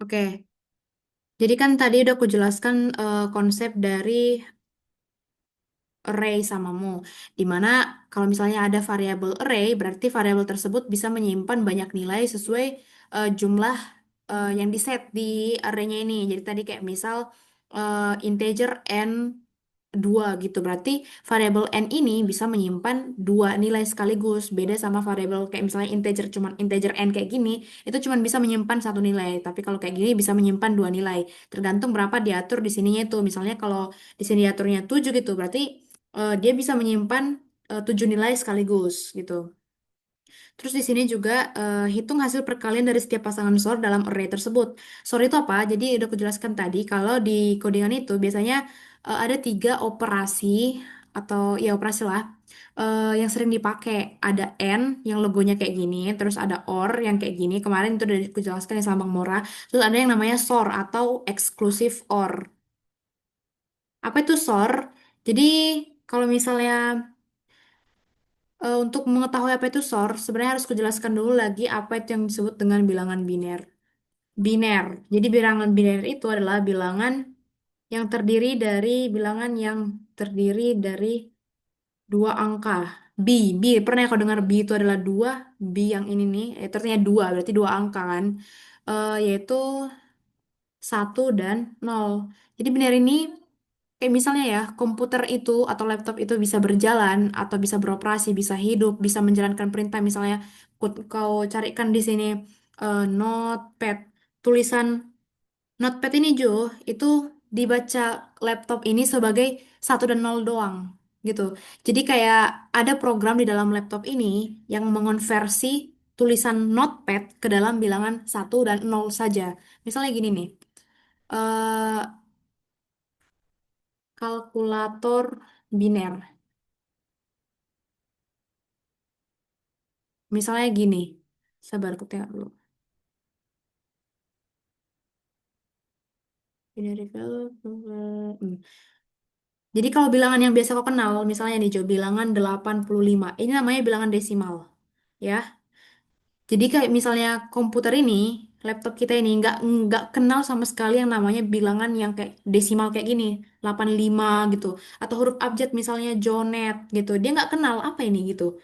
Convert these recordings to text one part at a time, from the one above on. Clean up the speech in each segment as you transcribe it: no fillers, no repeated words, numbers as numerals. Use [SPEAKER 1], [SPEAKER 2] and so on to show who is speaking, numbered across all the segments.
[SPEAKER 1] Oke, jadi kan tadi udah aku jelaskan konsep dari array samamu, di mana kalau misalnya ada variabel array, berarti variabel tersebut bisa menyimpan banyak nilai sesuai jumlah yang diset di arraynya ini. Jadi tadi kayak misal integer n 2 gitu, berarti variabel n ini bisa menyimpan dua nilai sekaligus. Beda sama variabel kayak misalnya integer, cuman integer n kayak gini, itu cuman bisa menyimpan satu nilai. Tapi kalau kayak gini bisa menyimpan dua nilai. Tergantung berapa diatur di sininya itu. Misalnya kalau di sini diaturnya 7 gitu, berarti dia bisa menyimpan 7 nilai sekaligus gitu. Terus di sini juga hitung hasil perkalian dari setiap pasangan SOR dalam array tersebut. SOR itu apa? Jadi udah aku jelaskan tadi kalau di codingan itu biasanya ada tiga operasi atau ya operasi lah yang sering dipakai. Ada AND yang logonya kayak gini, terus ada OR yang kayak gini. Kemarin itu udah aku jelaskan ya sama Bang Mora. Terus ada yang namanya SOR atau exclusive OR. Apa itu SOR? Jadi kalau misalnya untuk mengetahui apa itu SOR, sebenarnya harus kujelaskan dulu lagi apa itu yang disebut dengan bilangan biner. Biner. Jadi bilangan biner itu adalah bilangan yang terdiri dari bilangan yang terdiri dari dua angka. B, B. Pernah ya kau dengar B itu adalah dua, B yang ini nih, itu artinya dua, berarti dua angka kan. Yaitu satu dan nol. Jadi biner ini kayak misalnya ya, komputer itu atau laptop itu bisa berjalan atau bisa beroperasi, bisa hidup, bisa menjalankan perintah. Misalnya kau carikan di sini notepad, tulisan notepad ini Jo, itu dibaca laptop ini sebagai satu dan nol doang gitu. Jadi kayak ada program di dalam laptop ini yang mengonversi tulisan notepad ke dalam bilangan satu dan nol saja. Misalnya gini nih, eh, kalkulator biner. Misalnya gini, sabar aku tengok dulu. Binary value, Jadi kalau bilangan yang biasa kau kenal, misalnya nih Jo, bilangan 85. Ini namanya bilangan desimal. Ya. Jadi kayak misalnya komputer ini, laptop kita ini nggak kenal sama sekali yang namanya bilangan yang kayak desimal kayak gini, 85 gitu. Atau huruf abjad misalnya Jonet gitu. Dia nggak kenal apa ini gitu.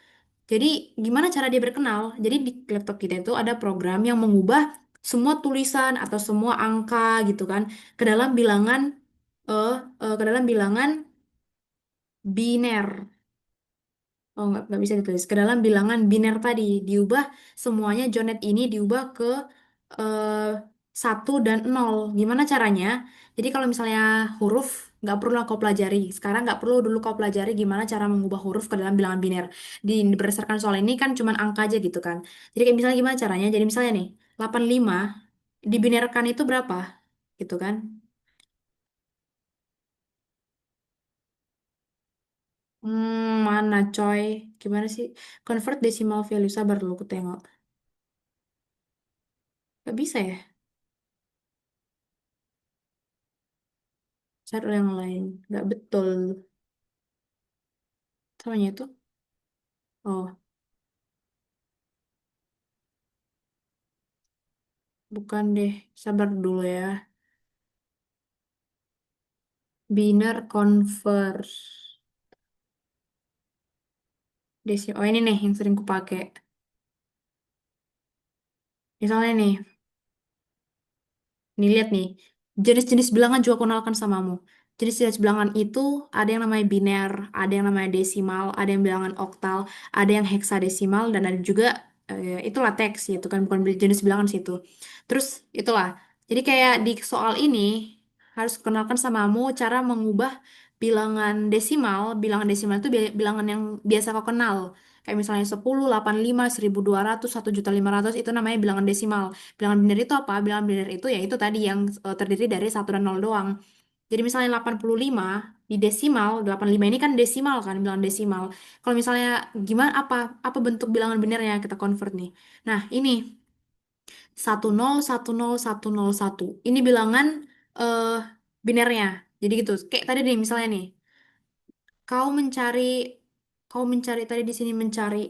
[SPEAKER 1] Jadi gimana cara dia berkenal? Jadi di laptop kita itu ada program yang mengubah semua tulisan atau semua angka gitu kan ke dalam bilangan ke dalam bilangan biner. Oh, nggak bisa ditulis. Ke dalam bilangan biner tadi diubah semuanya Jonet ini diubah ke eh, satu dan nol. Gimana caranya? Jadi kalau misalnya huruf nggak perlu kau pelajari. Sekarang nggak perlu dulu kau pelajari gimana cara mengubah huruf ke dalam bilangan biner. Berdasarkan soal ini kan cuman angka aja gitu kan. Jadi kayak misalnya gimana caranya? Jadi misalnya nih 85 dibinerkan itu berapa? Gitu kan. Mana coy? Gimana sih? Convert decimal value. Sabar dulu aku tengok. Gak bisa ya? Cari yang lain. Nggak betul. Namanya itu? Oh, bukan deh. Sabar dulu ya. Binary converse. Oh, ini nih yang sering kupakai. Misalnya nih, nih lihat nih. Jenis-jenis bilangan juga aku kenalkan samamu. Jenis-jenis bilangan itu ada yang namanya biner, ada yang namanya desimal, ada yang bilangan oktal, ada yang heksadesimal, dan ada juga itulah teks itu kan bukan jenis bilangan situ. Terus itulah. Jadi kayak di soal ini harus kenalkan samamu cara mengubah bilangan desimal itu bilangan yang biasa kau kenal. Kayak misalnya 10, 85, 1200, 1.500.000 itu namanya bilangan desimal. Bilangan biner itu apa? Bilangan biner itu ya itu tadi yang terdiri dari satu dan nol doang. Jadi misalnya 85 di desimal, 85 ini kan desimal kan, bilangan desimal. Kalau misalnya gimana apa bentuk bilangan binernya kita convert nih. Nah, ini 10, 10, 101. Ini bilangan eh binernya. Jadi gitu. Kayak tadi nih misalnya nih, kau mencari kau mencari tadi di sini mencari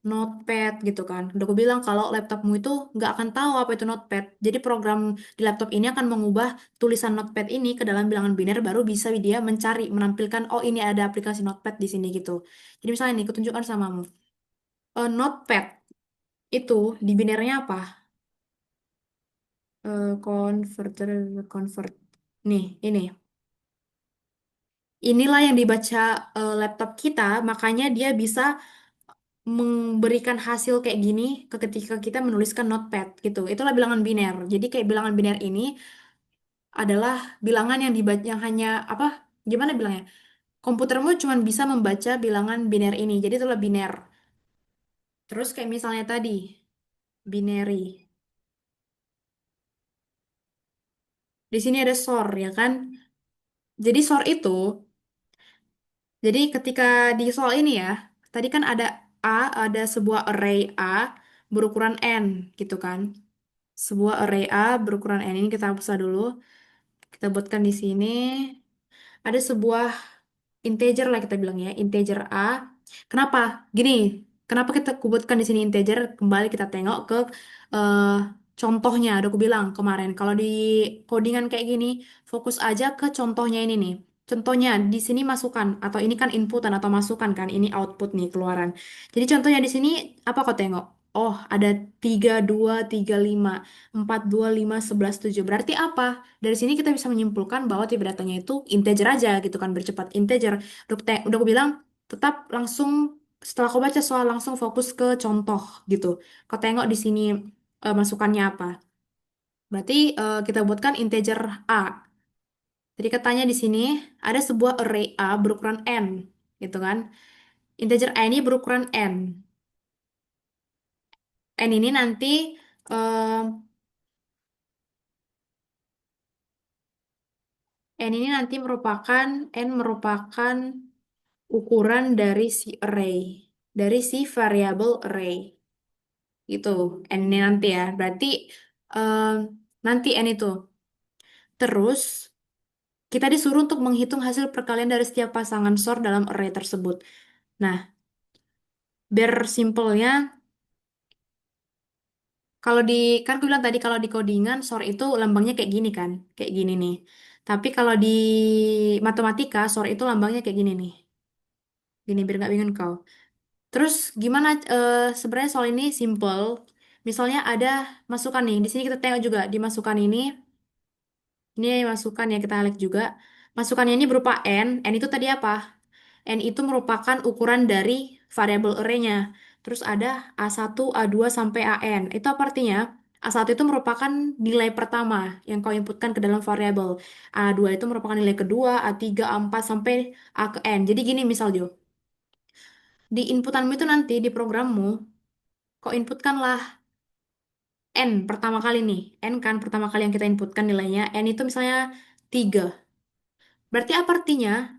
[SPEAKER 1] Notepad gitu kan. Udah aku bilang kalau laptopmu itu nggak akan tahu apa itu Notepad. Jadi program di laptop ini akan mengubah tulisan Notepad ini ke dalam bilangan biner baru bisa dia mencari, menampilkan oh ini ada aplikasi Notepad di sini gitu. Jadi misalnya nih, aku tunjukkan samamu. Notepad itu di binernya apa? Converter, convert. Nih, ini. Inilah yang dibaca laptop kita, makanya dia bisa memberikan hasil kayak gini ketika kita menuliskan notepad gitu. Itulah bilangan biner. Jadi kayak bilangan biner ini adalah bilangan yang dibaca yang hanya apa? Gimana bilangnya? Komputermu cuma bisa membaca bilangan biner ini. Jadi itulah biner. Terus kayak misalnya tadi binary. Di sini ada SOR ya kan? Jadi SOR itu, jadi ketika di soal ini ya, tadi kan ada A, ada sebuah array A berukuran N gitu kan. Sebuah array A berukuran N ini kita hapus dulu. Kita buatkan di sini. Ada sebuah integer lah kita bilang ya, integer A. Kenapa? Gini, kenapa kita kubutkan di sini integer? Kembali kita tengok ke eh, contohnya. Udah aku bilang kemarin, kalau di codingan kayak gini, fokus aja ke contohnya ini nih. Contohnya di sini masukan atau ini kan inputan atau masukan kan, ini output nih keluaran. Jadi contohnya di sini apa kau tengok? Oh, ada 3235 42 5 11 7. Berarti apa? Dari sini kita bisa menyimpulkan bahwa tipe datanya itu integer aja gitu kan, bercepat integer. Udah aku bilang tetap langsung setelah kau baca soal langsung fokus ke contoh gitu. Kau tengok di sini masukannya apa. Berarti kita buatkan integer A. Jadi katanya di sini ada sebuah array A berukuran n gitu kan. Integer A ini berukuran n. N ini nanti eh, n ini nanti merupakan n merupakan ukuran dari si array, dari si variable array. Gitu, n ini nanti ya. Berarti em, nanti n itu. Terus kita disuruh untuk menghitung hasil perkalian dari setiap pasangan SOR dalam array tersebut. Nah, biar simpelnya, kalau di kan aku bilang tadi kalau di codingan SOR itu lambangnya kayak gini kan, kayak gini nih. Tapi kalau di matematika SOR itu lambangnya kayak gini nih. Gini biar nggak bingung kau. Terus gimana sebenarnya soal ini simple. Misalnya ada masukan nih. Di sini kita tengok juga di masukan ini. Ini masukan ya kita lihat juga. Masukannya ini berupa n. N itu tadi apa? N itu merupakan ukuran dari variabel array-nya. Terus ada A1, A2 sampai AN. Itu apa artinya? A1 itu merupakan nilai pertama yang kau inputkan ke dalam variabel. A2 itu merupakan nilai kedua, A3, A4 sampai A ke N. Jadi gini misal Jo. Di inputanmu itu nanti di programmu, kau inputkanlah N pertama kali nih. N kan pertama kali yang kita inputkan nilainya. N itu misalnya 3. Berarti apa artinya?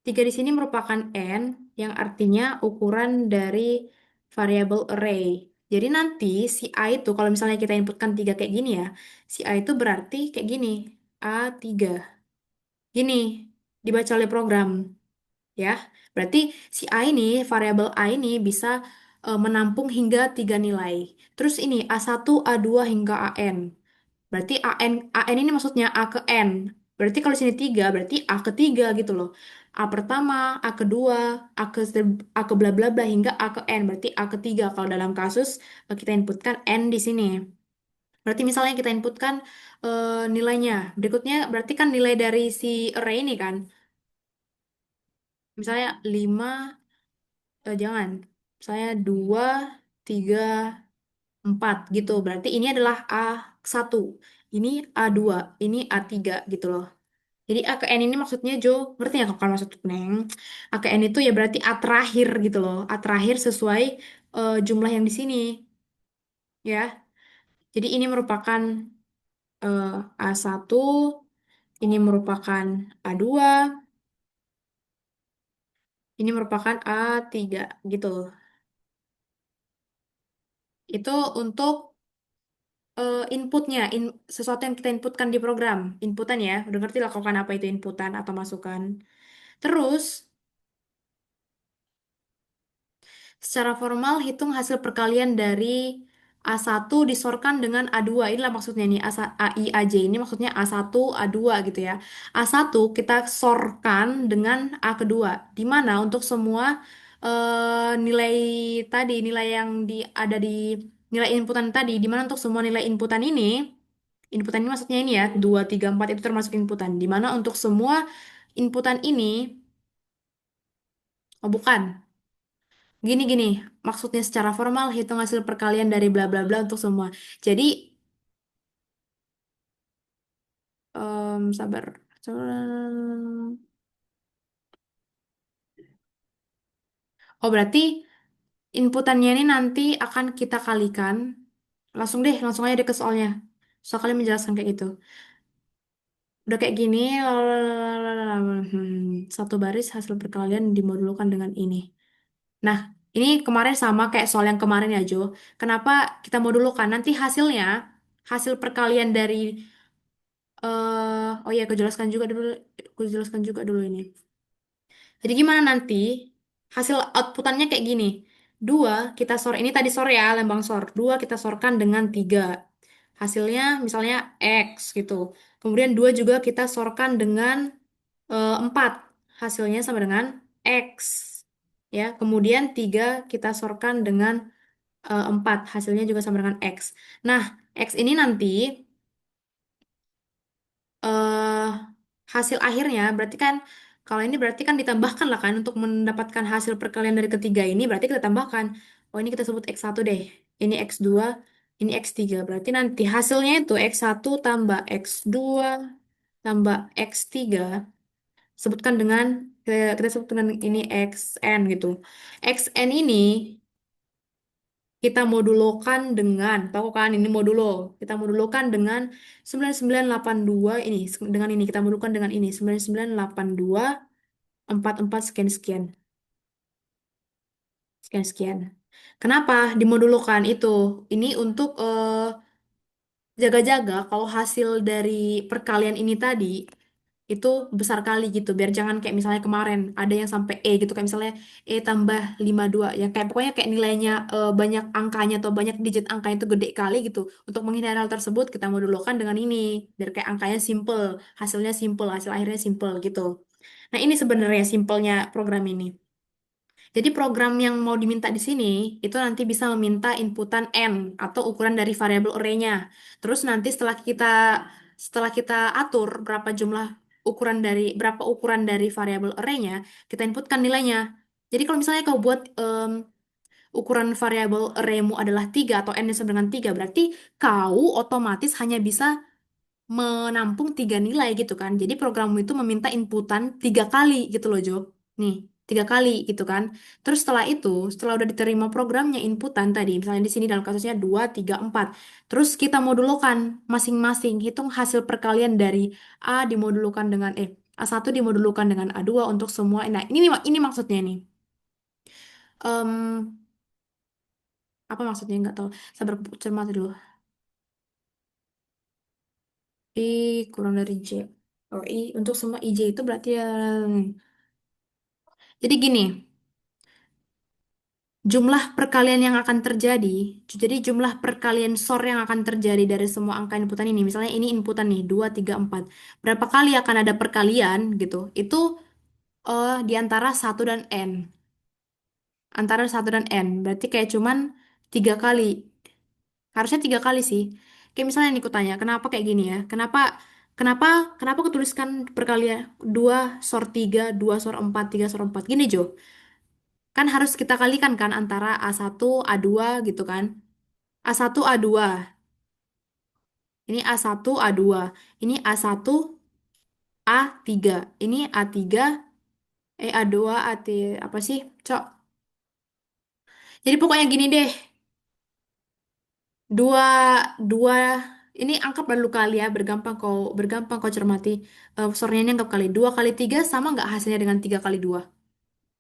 [SPEAKER 1] 3 di sini merupakan N yang artinya ukuran dari variabel array. Jadi nanti si A itu kalau misalnya kita inputkan 3 kayak gini ya, si A itu berarti kayak gini, A3. Gini, dibaca oleh program ya. Berarti si A ini, variabel A ini bisa menampung hingga 3 nilai. Terus ini A1, A2 hingga AN. Berarti AN ini maksudnya A ke N. Berarti kalau di sini 3, berarti A ketiga gitu loh. A pertama, A kedua, A ke bla bla bla hingga A ke N. Berarti A ketiga kalau dalam kasus kita inputkan N di sini. Berarti misalnya kita inputkan nilainya. Berikutnya berarti kan nilai dari si array ini kan. Misalnya 5, jangan. Misalnya 2, 3, 4 gitu. Berarti ini adalah A1. Ini A2, ini A3 gitu loh. Jadi AKN ini maksudnya Jo, ngerti nggak kan maksud Neng? AKN itu ya berarti A terakhir gitu loh. A terakhir sesuai jumlah yang di sini ya. Jadi ini merupakan A1, ini merupakan A2, ini merupakan A3 gitu. Itu untuk inputnya, sesuatu yang kita inputkan di program. Inputan ya, udah ngerti lah kau kan apa itu inputan atau masukan. Terus Secara formal, hitung hasil perkalian dari A1 disorkan dengan A2. Inilah maksudnya nih, I, AJ ini maksudnya A1, A2 gitu ya. A1 kita sorkan dengan A kedua. Di mana untuk semua nilai tadi, nilai yang ada di nilai inputan tadi, di mana untuk semua nilai inputan ini maksudnya ini ya, 2, 3, 4 itu termasuk inputan. Di mana untuk semua inputan ini, oh bukan. Gini, maksudnya secara formal hitung hasil perkalian dari bla bla bla untuk semua. Jadi, sabar. Oh, berarti inputannya ini nanti akan kita kalikan. Langsung aja deh ke soalnya. Soal kalian menjelaskan kayak gitu. Udah kayak gini, satu baris hasil perkalian dimodulkan dengan ini. Nah, ini kemarin sama kayak soal yang kemarin ya, Jo. Kenapa kita modulkan? Nanti hasilnya, hasil perkalian dari oh ya, aku jelaskan juga dulu ini. Jadi gimana nanti hasil outputannya kayak gini. Dua kita sor ini tadi sor ya, lembang sor. Dua kita sorkan dengan tiga. Hasilnya misalnya X gitu. Kemudian dua juga kita sorkan dengan empat. Hasilnya sama dengan X. Ya, kemudian tiga kita sorkan dengan empat. Hasilnya juga sama dengan X. Nah, X ini nanti eh hasil akhirnya berarti kan kalau ini berarti kan ditambahkan lah kan untuk mendapatkan hasil perkalian dari ketiga ini berarti kita tambahkan. Oh ini kita sebut X1 deh. Ini X2, ini X3. Berarti nanti hasilnya itu X1 tambah X2 tambah X3 sebutkan dengan kita sebut dengan ini XN gitu. XN ini kita modulokan dengan, tahu kan ini modulo. Kita modulokan dengan 9982 ini. Dengan ini, kita modulokan dengan ini. 9982 44 sekian sekian. Sekian sekian. Kenapa dimodulkan itu? Ini untuk jaga-jaga kalau hasil dari perkalian ini tadi itu besar kali gitu biar jangan kayak misalnya kemarin ada yang sampai E gitu kayak misalnya E tambah 52 yang kayak pokoknya kayak nilainya banyak angkanya atau banyak digit angkanya itu gede kali gitu untuk menghindari hal tersebut kita modulkan dengan ini biar kayak angkanya simple hasilnya simple hasil akhirnya simple gitu nah ini sebenarnya simpelnya program ini jadi program yang mau diminta di sini itu nanti bisa meminta inputan n atau ukuran dari variabel array-nya. Terus nanti setelah kita atur berapa ukuran dari variabel array-nya, kita inputkan nilainya. Jadi kalau misalnya kau buat ukuran variabel array-mu adalah 3 atau n sama dengan 3, berarti kau otomatis hanya bisa menampung tiga nilai gitu kan. Jadi programmu itu meminta inputan tiga kali gitu loh Jo. Nih, tiga kali gitu kan. Terus setelah udah diterima programnya inputan tadi, misalnya di sini dalam kasusnya 2, 3, 4. Terus kita modulkan masing-masing, hitung hasil perkalian dari A dimodulkan dengan A1 dimodulkan dengan A2 untuk semua. Nah, ini maksudnya nih. Em, apa maksudnya nggak tahu. Sabar cermat dulu. I kurang dari J. Oh, I untuk semua IJ itu berarti ya. Jadi gini, jumlah perkalian yang akan terjadi, jadi jumlah perkalian SOR yang akan terjadi dari semua angka inputan ini, misalnya ini inputan nih, 2, 3, 4. Berapa kali akan ada perkalian gitu, itu di antara 1 dan N. Antara 1 dan N, berarti kayak cuman 3 kali. Harusnya 3 kali sih. Kayak misalnya nih aku tanya, kenapa kayak gini ya? Kenapa Kenapa kenapa aku tuliskan perkalian 2 SOR 3, 2 SOR 4, 3 SOR 4. Gini Jo, kan harus kita kalikan kan antara A1, A2 gitu kan. A1, A2. Ini A1, A2. Ini A1, A3. Ini A3, A2, apa sih? Cok. Jadi pokoknya gini deh. Dua, dua, ini anggap dulu kali ya, bergampang kau cermati. Sorenya ini anggap kali. 2 kali 3 sama nggak hasilnya dengan 3 kali 2?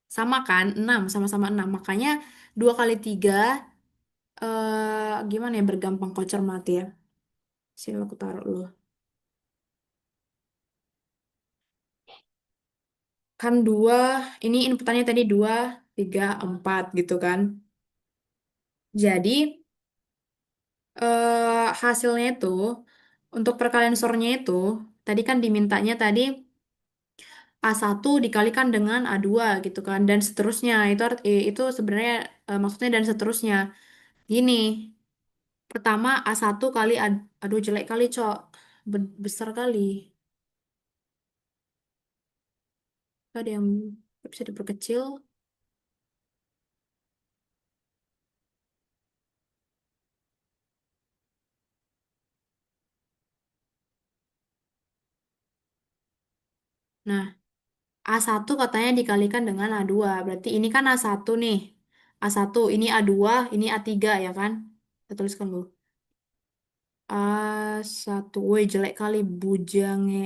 [SPEAKER 1] Sama kan? 6, sama-sama 6. Makanya 2 kali 3, gimana ya bergampang kau cermati ya. Sini aku taruh dulu. Kan 2, ini inputannya tadi 2. 3, 4 gitu kan. Jadi hasilnya itu untuk perkalian sornya itu tadi kan dimintanya tadi A1 dikalikan dengan A2 gitu kan dan seterusnya. Itu sebenarnya maksudnya dan seterusnya. Gini, pertama A1 kali aduh jelek kali, Cok. Besar kali. Ada yang bisa diperkecil. Nah, A1 katanya dikalikan dengan A2. Berarti ini kan A1 nih. A1, ini A2, ini A3 ya kan? Kita tuliskan dulu. A1, woi jelek kali bujangnya.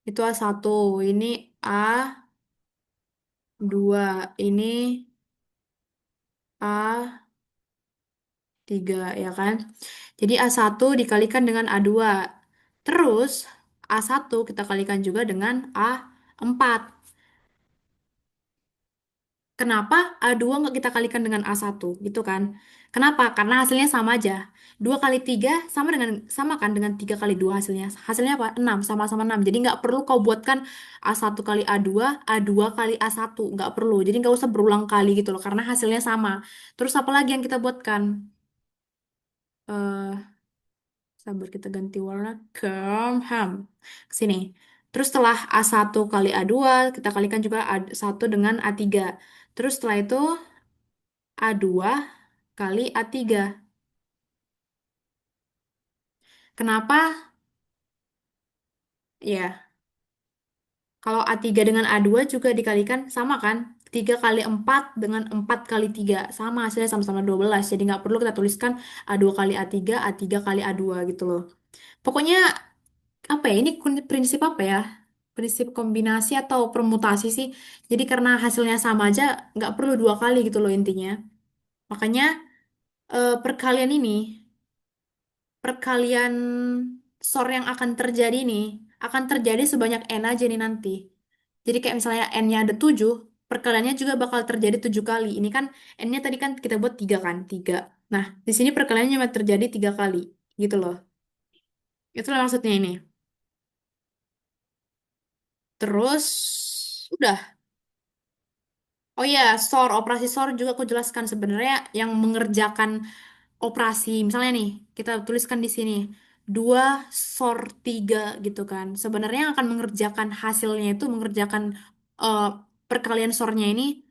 [SPEAKER 1] Itu A1, ini A2, ini A3 ya kan? Jadi A1 dikalikan dengan A2. Terus A1 kita kalikan juga dengan A4. Kenapa A2 nggak kita kalikan dengan A1 gitu kan? Kenapa? Karena hasilnya sama aja. 2 kali 3 sama kan dengan 3 kali 2 hasilnya. Hasilnya apa? 6 sama-sama 6. Jadi nggak perlu kau buatkan A1 kali A2, A2 kali A1. Nggak perlu. Jadi nggak usah berulang kali gitu loh. Karena hasilnya sama. Terus apa lagi yang kita buatkan? eh Sabar kita ganti warna ke ham. Ke sini. Terus setelah A1 kali A2, kita kalikan juga A1 dengan A3. Terus setelah itu A2 kali A3. Kenapa? Ya, kalau A3 dengan A2 juga dikalikan sama kan? 3 kali 4 dengan 4 kali 3. Sama hasilnya sama-sama 12. Jadi nggak perlu kita tuliskan A2 kali A3, A3 kali A2 gitu loh. Pokoknya apa ya? Ini prinsip apa ya? Prinsip kombinasi atau permutasi sih. Jadi karena hasilnya sama aja nggak perlu dua kali gitu loh intinya. Makanya perkalian ini perkalian SOR yang akan terjadi nih, akan terjadi sebanyak N aja nih nanti. Jadi kayak misalnya N-nya ada 7, perkaliannya juga bakal terjadi 7 kali. Ini kan N-nya tadi kan kita buat 3 kan, 3. Nah, di sini perkaliannya cuma terjadi 3 kali, gitu loh. Itulah maksudnya ini. Terus, udah. Oh iya, SOR, operasi SOR juga aku jelaskan sebenarnya yang mengerjakan operasi. Misalnya nih, kita tuliskan di sini 2 SOR 3 gitu kan. Sebenarnya yang akan mengerjakan hasilnya itu mengerjakan eh, perkalian SOR-nya ini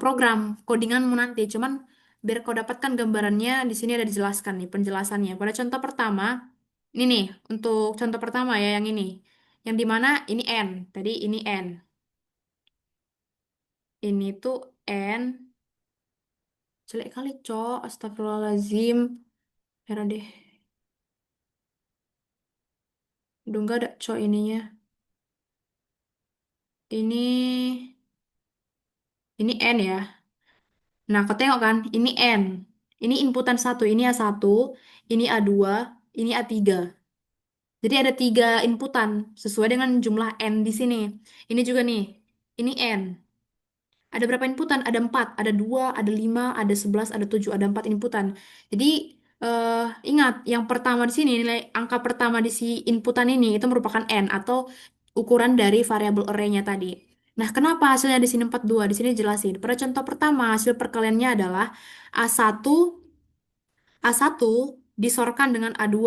[SPEAKER 1] program codinganmu nanti. Cuman biar kau dapatkan gambarannya di sini ada dijelaskan nih penjelasannya. Pada contoh pertama, ini nih untuk contoh pertama ya yang ini. Yang dimana ini N, tadi ini N. Ini tuh N, jelek kali cok, astagfirullahaladzim. Merah deh. Udah enggak ada cok ininya. Ini N ya. Nah, kau tengok kan, ini N. Ini inputan satu, ini A1, ini A2, ini A3. Jadi ada 3 inputan sesuai dengan jumlah N di sini. Ini juga nih, ini N. Ada berapa inputan? Ada 4, ada 2, ada 5, ada 11, ada 7, ada 4 inputan. Jadi ingat, yang pertama di sini, nilai angka pertama di si inputan ini itu merupakan N atau ukuran dari variabel array-nya tadi. Nah, kenapa hasilnya di sini 42? Di sini jelasin. Pada contoh pertama, hasil perkaliannya adalah A1 A1 disorkan dengan A2.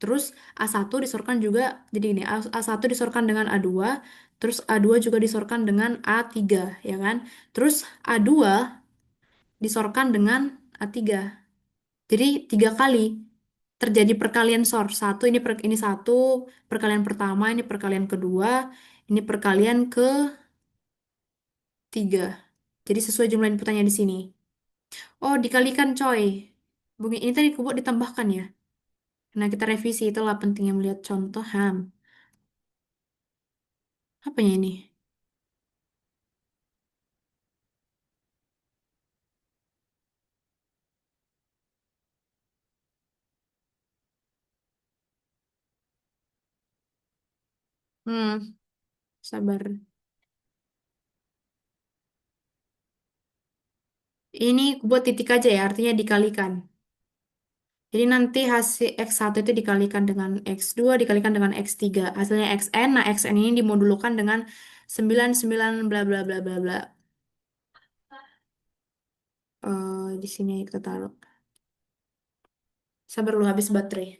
[SPEAKER 1] Terus A1 disorkan juga, jadi ini A1 disorkan dengan A2, terus A2 juga disorkan dengan A3, ya kan? Terus A2 disorkan dengan A3. Jadi 3 kali terjadi perkalian SOR. Ini satu perkalian pertama, ini perkalian kedua, ini perkalian ketiga. Jadi sesuai jumlah inputannya di sini. Oh, dikalikan coy. Bumi ini tadi kubuat ditambahkan ya. Nah, kita revisi itulah pentingnya melihat contoh HAM. Apanya ini? Sabar. Ini buat titik aja ya, artinya dikalikan. Jadi nanti hasil X1 itu dikalikan dengan X2 dikalikan dengan X3. Hasilnya Xn. Nah, Xn ini dimodulkan dengan 99 bla bla bla bla bla. Di sini kita taruh. Sabar lu habis baterai.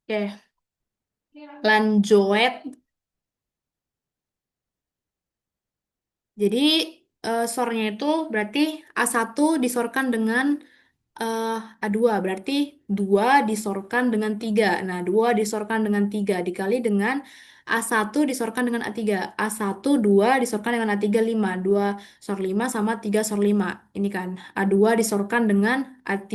[SPEAKER 1] Oke, lanjut. Jadi sornya itu berarti A1 disorkan dengan eh A2 berarti 2 disorkan dengan 3. Nah, 2 disorkan dengan 3 dikali dengan A1 disorkan dengan A3. A1 2 disorkan dengan A3 5. 2 sor 5 sama 3 sor 5. Ini kan A2 disorkan dengan A3.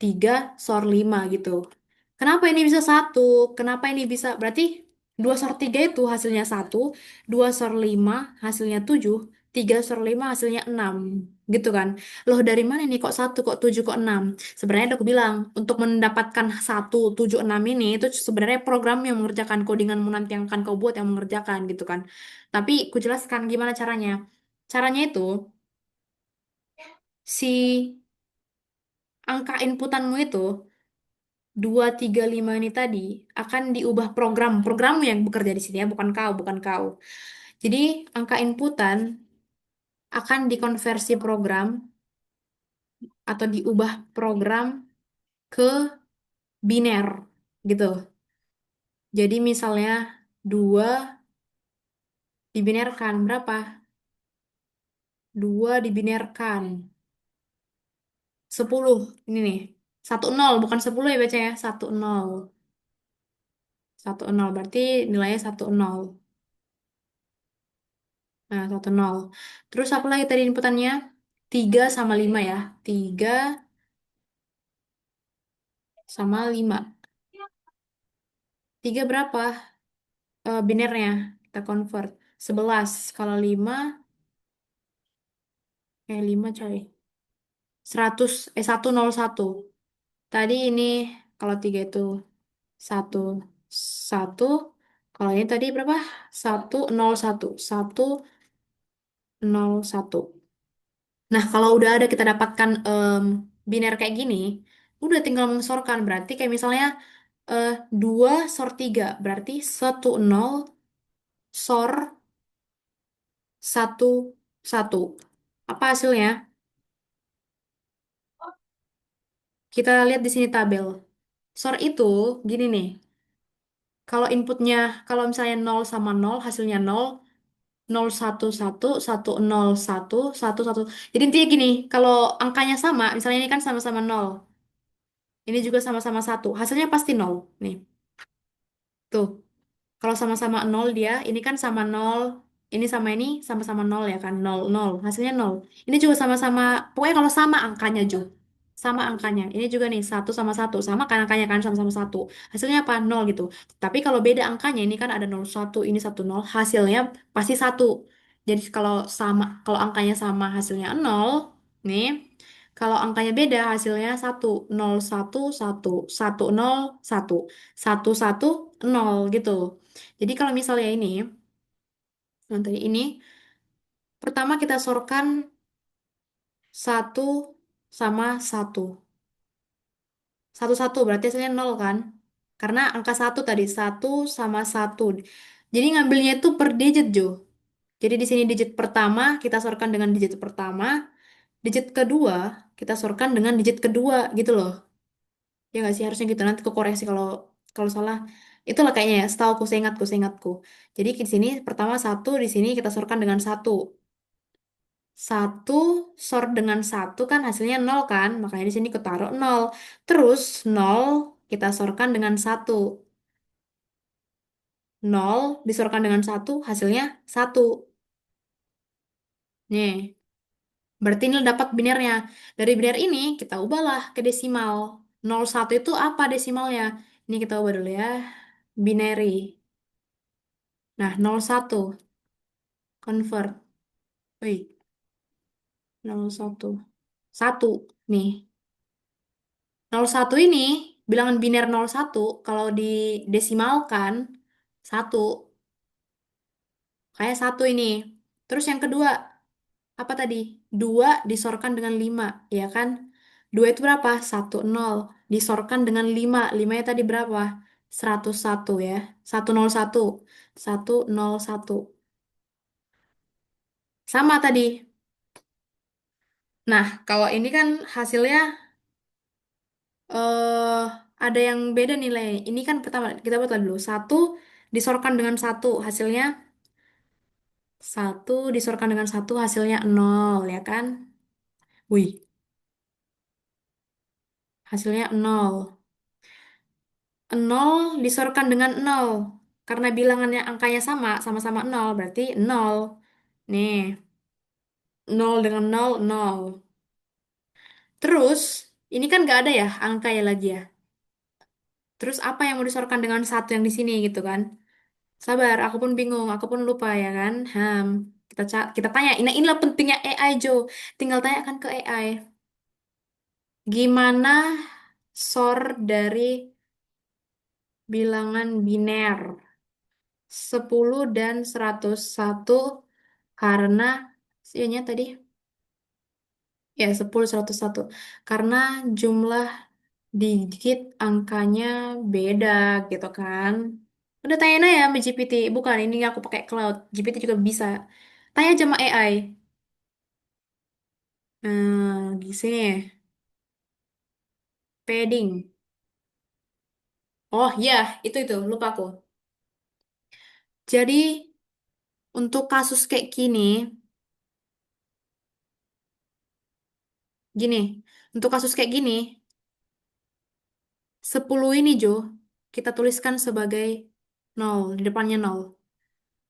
[SPEAKER 1] 3 sor 5 gitu. Kenapa ini bisa satu? Kenapa ini bisa? Berarti 2 sor 3 itu hasilnya satu, 2 sor 5 hasilnya 7, 3 sor 5 hasilnya 6. Gitu kan. Loh dari mana ini kok satu, kok 7, kok 6? Sebenarnya aku bilang, untuk mendapatkan satu 7 6 ini, itu sebenarnya program yang mengerjakan codinganmu nanti yang akan kau buat yang mengerjakan gitu kan. Tapi ku jelaskan gimana caranya. Caranya itu, si angka inputanmu itu 2 3 5 ini tadi akan diubah programmu yang bekerja di sini ya, bukan kau, bukan kau. Jadi angka inputan akan dikonversi program atau diubah program ke biner gitu. Jadi misalnya 2 dibinerkan berapa? 2 dibinerkan 10. Ini nih. 10 bukan 10 ya baca ya. 10. 10 berarti nilainya 10. Nah, 10. Terus apa lagi tadi inputannya? 3 sama 5 ya. 3 sama 5. 3 berapa? Binernya. Kita convert. 11. Kalau 5, 5 coy. 100, 101. Tadi ini, kalau 3 itu 1, 1. Kalau ini tadi berapa? 101. 101. Nah, kalau udah ada kita dapatkan biner kayak gini, udah tinggal mensorkan. Berarti kayak misalnya 2 sor 3 berarti 10 sor 11. Apa hasilnya? Kita lihat di sini tabel. Sor itu gini nih. Kalau inputnya, kalau misalnya 0 sama 0 hasilnya 0, 011, 101, 11. Jadi intinya gini, kalau angkanya sama, misalnya ini kan sama-sama 0, ini juga sama-sama 1, hasilnya pasti 0. Nih, tuh. Kalau sama-sama nol dia, ini kan sama nol, ini sama ini sama-sama nol ya kan, nol, nol, hasilnya nol. Ini juga sama-sama, pokoknya kalau sama angkanya Jo, sama angkanya. Ini juga nih, satu sama satu, sama kan angkanya kan sama-sama satu. Hasilnya apa? Nol gitu. Tapi kalau beda angkanya, ini kan ada nol satu, ini satu nol, hasilnya pasti satu. Jadi kalau sama, kalau angkanya sama hasilnya nol, nih. Kalau angkanya beda hasilnya satu, nol satu satu, satu nol satu, satu satu nol gitu. Jadi kalau misalnya ini, nanti ini, pertama kita sorkan satu sama satu. Satu satu berarti hasilnya nol kan? Karena angka satu tadi, satu sama satu. Jadi ngambilnya itu per digit, Jo. Jadi di sini digit pertama kita sorkan dengan digit pertama, digit kedua kita sorkan dengan digit kedua gitu loh. Ya nggak sih harusnya gitu. Nanti aku koreksi kalau kalau salah. Itulah kayaknya ya, setahu aku, seingatku. Jadi di sini pertama satu, di sini kita sorkan dengan satu. Satu sor dengan satu kan hasilnya nol kan, makanya di sini ketaruh nol. Terus nol kita sorkan dengan satu, nol disorkan dengan satu hasilnya satu. Nih, berarti ini dapat binernya. Dari biner ini kita ubahlah ke desimal. Nol satu itu apa desimalnya? Ini kita ubah dulu ya. Binary. Nah, nol satu. Convert. Wih, 01. Satu. Nih. 01 ini, bilangan biner 01 kalau didesimalkan, satu. Kayak satu ini. Terus yang kedua, apa tadi? Dua disorkan dengan lima, ya kan? Dua itu berapa? Satu, nol. Disorkan dengan lima. Limanya tadi berapa? 101 ya. 101. 101. Sama tadi. Nah, kalau ini kan hasilnya eh ada yang beda nilai. Ini kan pertama kita buat dulu. Satu disorkan dengan satu, hasilnya satu disorkan dengan satu, hasilnya nol, ya kan? Wih, hasilnya nol. Nol disorkan dengan nol. Karena bilangannya angkanya sama, sama-sama nol, berarti nol. Nih, nol dengan nol, nol. Terus, ini kan nggak ada ya angka ya lagi ya. Terus apa yang mau disorkan dengan satu yang di sini gitu kan? Sabar, aku pun bingung, aku pun lupa ya kan. Kita tanya, inilah pentingnya AI Joe. Tinggal tanyakan ke AI. Gimana SOR dari bilangan biner 10 dan 101 karena nya tadi ya 10 101 karena jumlah digit angkanya beda gitu kan. Udah tanya aja sama GPT, bukan ini aku pakai cloud. GPT juga bisa. Tanya aja sama AI. Di sini padding. Oh ya, itu lupa aku. Jadi untuk kasus kayak gini, untuk kasus kayak gini, 10 ini Jo, kita tuliskan sebagai nol, di depannya nol.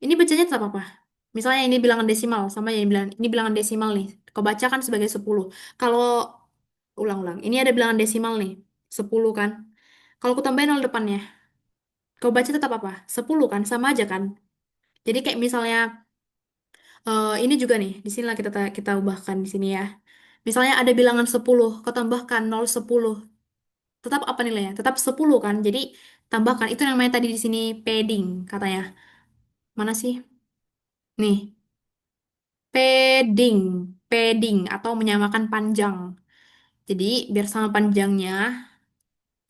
[SPEAKER 1] Ini bacanya tetap apa? Misalnya ini bilangan desimal, sama yang bilang ini bilangan desimal nih. Kau bacakan sebagai 10. Kalau ulang-ulang, ini ada bilangan desimal nih, 10 kan? Kalau aku tambahin nol depannya, kau baca tetap apa? 10 kan, sama aja kan? Jadi kayak misalnya ini juga nih, di sini lah kita ubahkan di sini ya. Misalnya ada bilangan 10, kau tambahkan 0 10. Tetap apa nilainya? Tetap 10 kan? Jadi tambahkan itu yang namanya tadi di sini padding katanya. Mana sih? Nih, padding, padding atau menyamakan panjang. Jadi biar sama panjangnya,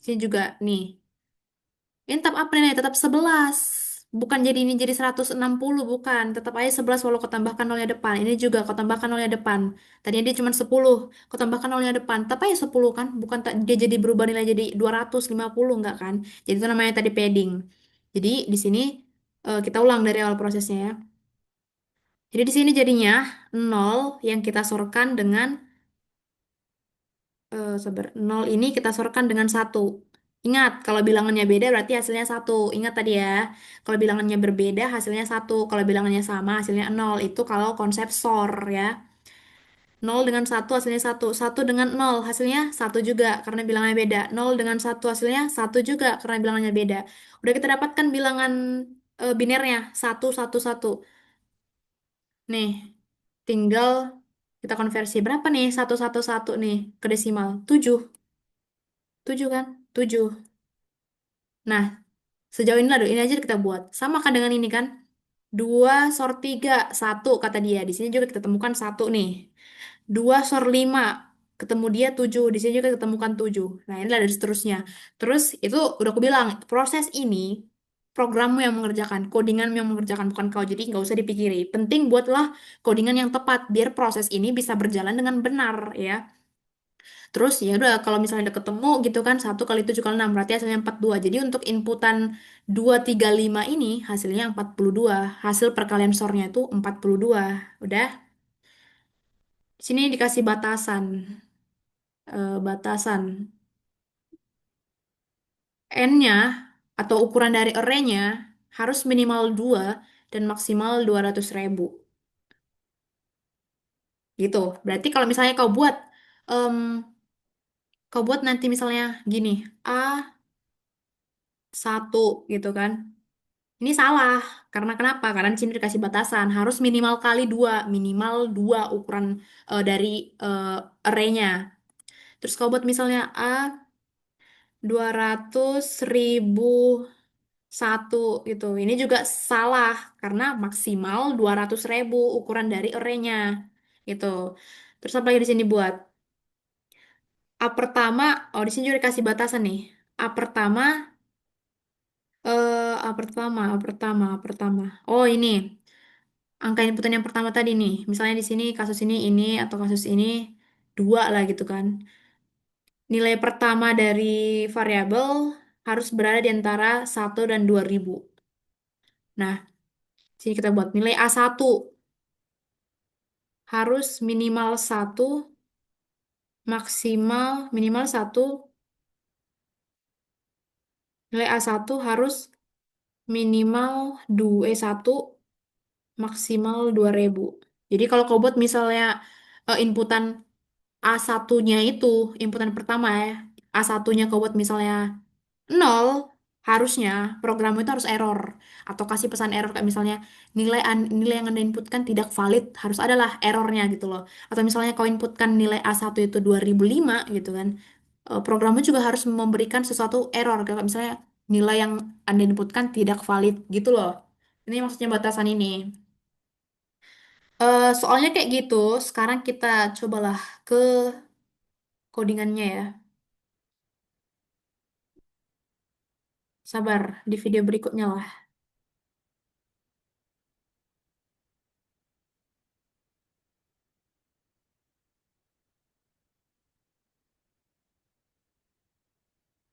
[SPEAKER 1] sini juga nih. Ini tetap apa nih? Tetap 11. Bukan jadi ini jadi 160 bukan. Tetap aja 11 walau kau tambahkan nolnya depan. Ini juga kau tambahkan nolnya depan. Tadinya dia cuma 10. Kau tambahkan nolnya depan. Tapi aja 10 kan. Bukan dia jadi berubah nilai jadi 250 enggak kan. Jadi itu namanya tadi padding. Jadi di sini kita ulang dari awal prosesnya ya. Jadi di sini jadinya nol yang kita sorkan dengan sabar. Nol ini kita sorkan dengan satu. Ingat, kalau bilangannya beda berarti hasilnya satu. Ingat tadi ya, kalau bilangannya berbeda hasilnya satu. Kalau bilangannya sama hasilnya nol. Itu kalau konsep SOR ya. Nol dengan satu hasilnya satu. Satu dengan nol hasilnya satu juga karena bilangannya beda. Nol dengan satu hasilnya satu juga karena bilangannya beda. Udah kita dapatkan bilangan binernya satu satu satu. Nih, tinggal kita konversi berapa nih satu satu satu nih ke desimal? 7. 7 kan? 7. Nah, sejauh ini lah, ini aja kita buat. Sama kan dengan ini kan? 2/3, satu kata dia. Di sini juga kita temukan satu nih. 2/5, ketemu dia 7. Di sini juga kita temukan 7. Nah, ini ada seterusnya. Terus itu udah aku bilang, proses ini programmu yang mengerjakan, codinganmu yang mengerjakan, bukan kau. Jadi nggak usah dipikiri. Penting buatlah codingan yang tepat, biar proses ini bisa berjalan dengan benar ya. Terus ya udah kalau misalnya udah ketemu gitu kan 1 kali 7 kali 6 berarti hasilnya 42. Jadi untuk inputan 2 3 5 ini hasilnya 42. Hasil perkalian sornya itu 42. Udah. Sini dikasih batasan. Batasan N-nya atau ukuran dari array-nya harus minimal 2 dan maksimal 200.000. Gitu. Berarti kalau misalnya em, kau buat nanti misalnya gini A1 gitu kan. Ini salah. Karena kenapa? Karena di sini dikasih batasan harus minimal dua ukuran dari eh, array-nya. Terus kalau buat misalnya A 200.000 gitu. Ini juga salah karena maksimal 200.000 ukuran dari array-nya gitu. Terus apa lagi di sini buat A pertama, oh di sini juga dikasih batasan nih. A pertama, A pertama. Oh ini angka inputan yang pertama tadi nih. Misalnya di sini kasus ini atau kasus ini dua lah gitu kan. Nilai pertama dari variabel harus berada di antara 1 dan 2.000. Nah, sini kita buat nilai A1 harus minimal satu, nilai A1 harus minimal 1 maksimal 2.000. Jadi kalau kau buat misalnya inputan A1-nya itu, inputan pertama ya, A1-nya kau buat misalnya nol, harusnya program itu harus error atau kasih pesan error kayak misalnya nilai yang Anda inputkan tidak valid, harus adalah errornya gitu loh. Atau misalnya kau inputkan nilai A1 itu 2005 gitu kan. Programnya juga harus memberikan sesuatu error kayak misalnya nilai yang Anda inputkan tidak valid gitu loh. Ini maksudnya batasan ini. Soalnya kayak gitu, sekarang kita cobalah ke codingannya ya. Sabar, di video berikutnya lah.